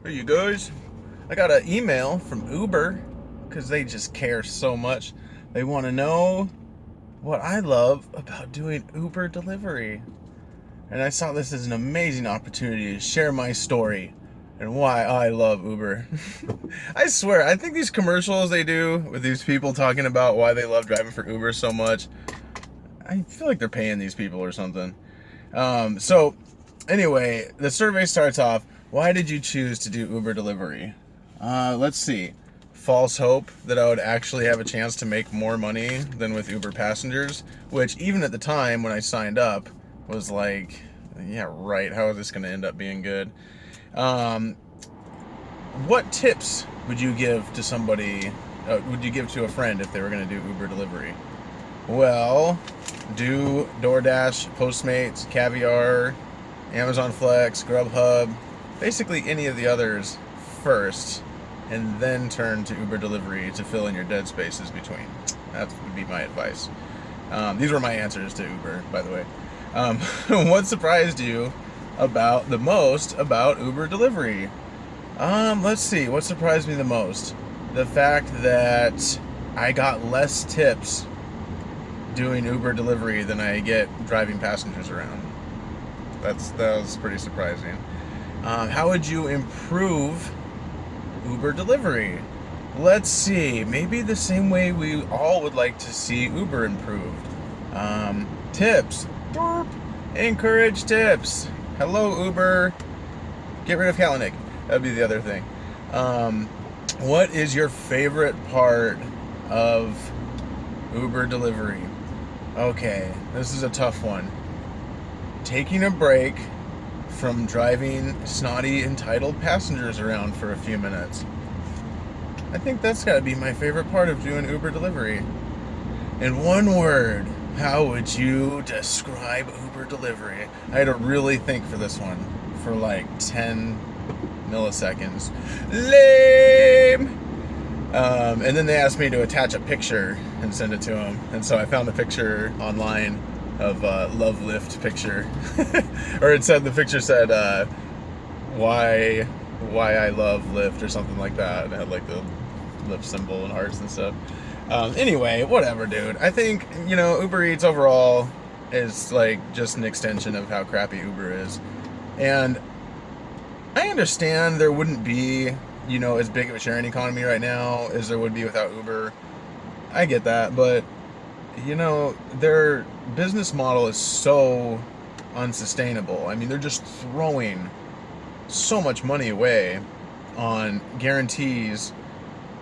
Hey, you guys. I got an email from Uber because they just care so much. They want to know what I love about doing Uber delivery. And I saw this as an amazing opportunity to share my story and why I love Uber. I swear, I think these commercials they do with these people talking about why they love driving for Uber so much, I feel like they're paying these people or something. So, anyway, the survey starts off, why did you choose to do Uber delivery? Let's see. False hope that I would actually have a chance to make more money than with Uber passengers, which even at the time when I signed up was like, yeah, right, how is this going to end up being good? Um, what tips would you give to somebody, would you give to a friend if they were going to do Uber delivery? Well, do DoorDash, Postmates, Caviar, Amazon Flex, Grubhub, basically any of the others first, and then turn to Uber delivery to fill in your dead spaces between. That would be my advice. These were my answers to Uber, by the way. What surprised you about the most about Uber delivery? Let's see. What surprised me the most? The fact that I got less tips doing Uber delivery than I get driving passengers around. That was pretty surprising. How would you improve Uber delivery? Let's see. Maybe the same way we all would like to see Uber improved. Tips. Burp. Encourage tips. Hello, Uber. Get rid of Kalanick. That'd be the other thing. What is your favorite part of Uber delivery? Okay, this is a tough one. Taking a break from driving snotty, entitled passengers around for a few minutes. I think that's got to be my favorite part of doing Uber delivery. In one word, how would you describe Uber delivery? I had to really think for this one for like 10 milliseconds. Lame! And then they asked me to attach a picture and send it to them. And so I found a picture online of a Love Lift picture. Or the picture said, why I love Lyft or something like that. And it had like the Lyft symbol and hearts and stuff. Anyway, whatever, dude. I think, Uber Eats overall is like just an extension of how crappy Uber is. And I understand there wouldn't be, as big of a sharing economy right now as there would be without Uber. I get that, but, their business model is so unsustainable. I mean, they're just throwing so much money away on guarantees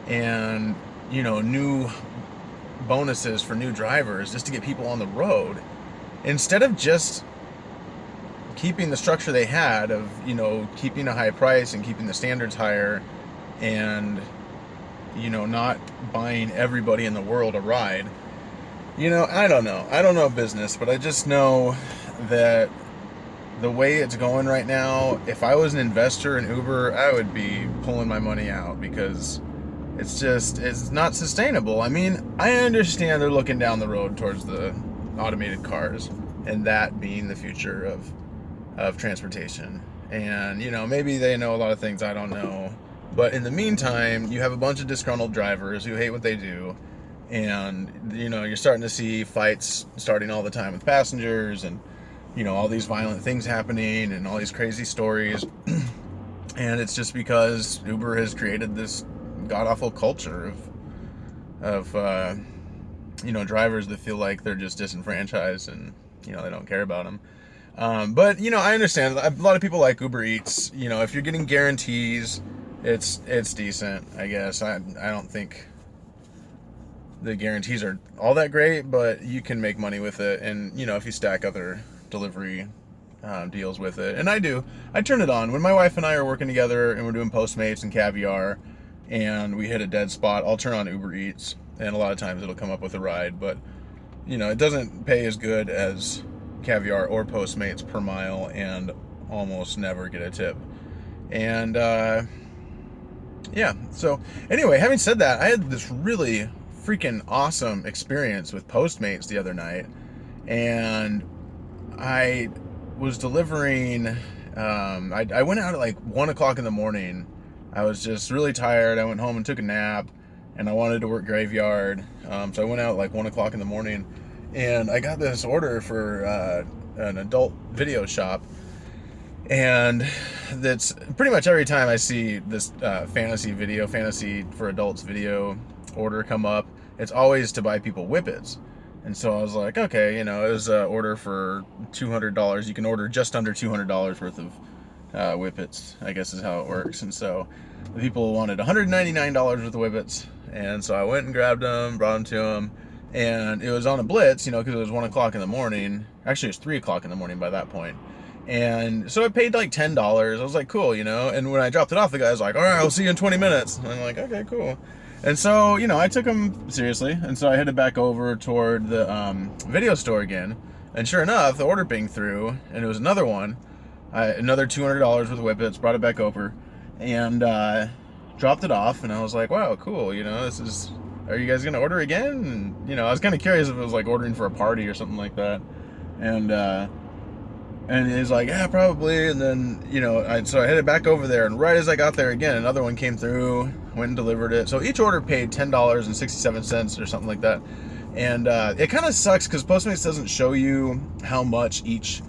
and, new bonuses for new drivers just to get people on the road instead of just keeping the structure they had of, keeping a high price and keeping the standards higher and, not buying everybody in the world a ride. I don't know. I don't know business, but I just know that the way it's going right now, if I was an investor in Uber, I would be pulling my money out because it's not sustainable. I mean, I understand they're looking down the road towards the automated cars and that being the future of transportation. And, maybe they know a lot of things I don't know. But in the meantime, you have a bunch of disgruntled drivers who hate what they do. And, you're starting to see fights starting all the time with passengers and, all these violent things happening and all these crazy stories. And it's just because Uber has created this god-awful culture of drivers that feel like they're just disenfranchised and, they don't care about them. But, I understand. A lot of people like Uber Eats. If you're getting guarantees, it's decent, I guess. I don't think the guarantees are all that great, but you can make money with it. And, if you stack other delivery deals with it. And I do. I turn it on. When my wife and I are working together and we're doing Postmates and Caviar and we hit a dead spot, I'll turn on Uber Eats. And a lot of times it'll come up with a ride. But, it doesn't pay as good as Caviar or Postmates per mile and almost never get a tip. And yeah, so anyway, having said that, I had this really freaking awesome experience with Postmates the other night, and I was delivering I went out at like 1 o'clock in the morning. I was just really tired. I went home and took a nap, and I wanted to work graveyard. So I went out at like 1 o'clock in the morning, and I got this order for an adult video shop. And that's pretty much every time I see this fantasy for adults video order come up, it's always to buy people Whipits. And so I was like, okay, it was an order for $200. You can order just under $200 worth of Whipits, I guess is how it works. And so the people wanted $199 worth of Whipits. And so I went and grabbed them, brought them to them. And it was on a blitz, because it was 1 o'clock in the morning. Actually, it was 3 o'clock in the morning by that point. And so I paid like $10. I was like, cool, And when I dropped it off, the guy was like, all right, I'll see you in 20 minutes. And I'm like, okay, cool. And so, I took him seriously. And so I headed back over toward the video store again. And sure enough, the order pinged through, and it was another one. Another $200 worth of Whipits, brought it back over, and dropped it off. And I was like, wow, cool, are you guys going to order again? And, I was kind of curious if it was like ordering for a party or something like that. And he's like, yeah, probably. And then, so I headed back over there. And right as I got there again, another one came through, went and delivered it. So each order paid $10.67 or something like that. And it kind of sucks because Postmates doesn't show you how much each,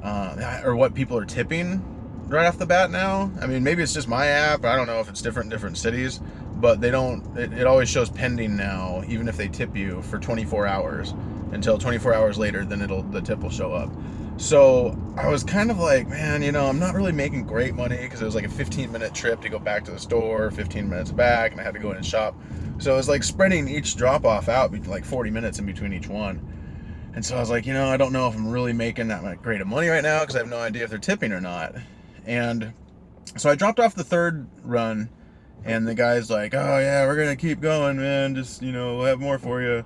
or what people are tipping right off the bat now. I mean, maybe it's just my app. I don't know if it's different in different cities. But they don't, it always shows pending now, even if they tip you for 24 hours. Until 24 hours later, then the tip will show up. So I was kind of like, man, I'm not really making great money because it was like a 15-minute trip to go back to the store, 15 minutes back, and I had to go in and shop. So it was like spreading each drop-off out like 40 minutes in between each one. And so I was like, I don't know if I'm really making that great of money right now because I have no idea if they're tipping or not. And so I dropped off the third run, and the guy's like, oh yeah, we're going to keep going, man. Just, we'll have more for you.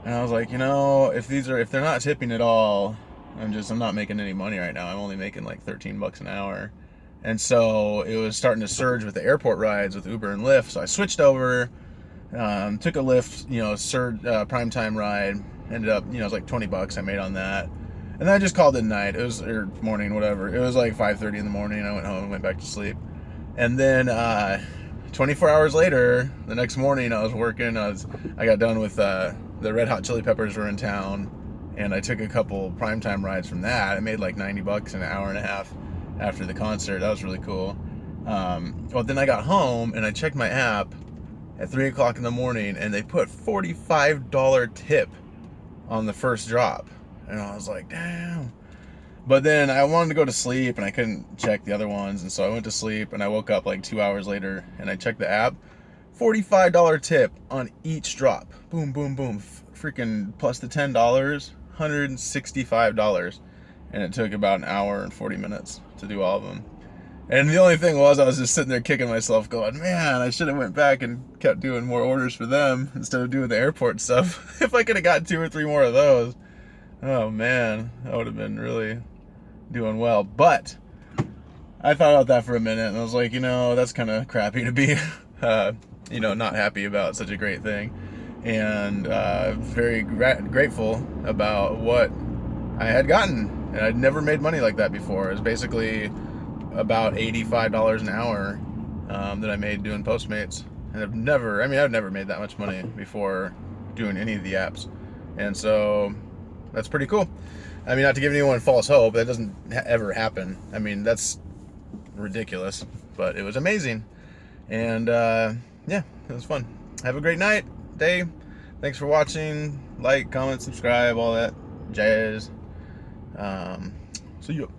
And I was like, if they're not tipping at all, I'm not making any money right now. I'm only making like $13 an hour. And so it was starting to surge with the airport rides with Uber and Lyft. So I switched over, took a Lyft, surge, primetime ride. Ended up, it was like $20 I made on that. And then I just called it night. Or morning, whatever. It was like 5:30 in the morning. I went home and went back to sleep. And then 24 hours later, the next morning I was working. I got done with the Red Hot Chili Peppers were in town. And I took a couple primetime rides from that. I made like $90 in an hour and a half after the concert. That was really cool. Well, then I got home and I checked my app at 3 o'clock in the morning, and they put $45 tip on the first drop. And I was like, damn. But then I wanted to go to sleep, and I couldn't check the other ones. And so I went to sleep, and I woke up like 2 hours later, and I checked the app. $45 tip on each drop. Boom, boom, boom. Freaking plus the $10. $165, and it took about an hour and 40 minutes to do all of them. And the only thing was, I was just sitting there kicking myself going, man, I should have went back and kept doing more orders for them instead of doing the airport stuff. If I could have got 2 or 3 more of those, oh man, I would have been really doing well. But I thought about that for a minute, and I was like, that's kind of crappy to be not happy about such a great thing. And very grateful about what I had gotten. And I'd never made money like that before. It was basically about $85 an hour that I made doing Postmates. And I've never made that much money before doing any of the apps. And so that's pretty cool. I mean, not to give anyone false hope, that doesn't ever happen. I mean, that's ridiculous, but it was amazing. And yeah, it was fun. Have a great night. Day. Thanks for watching. Like, comment, subscribe, all that jazz. See you.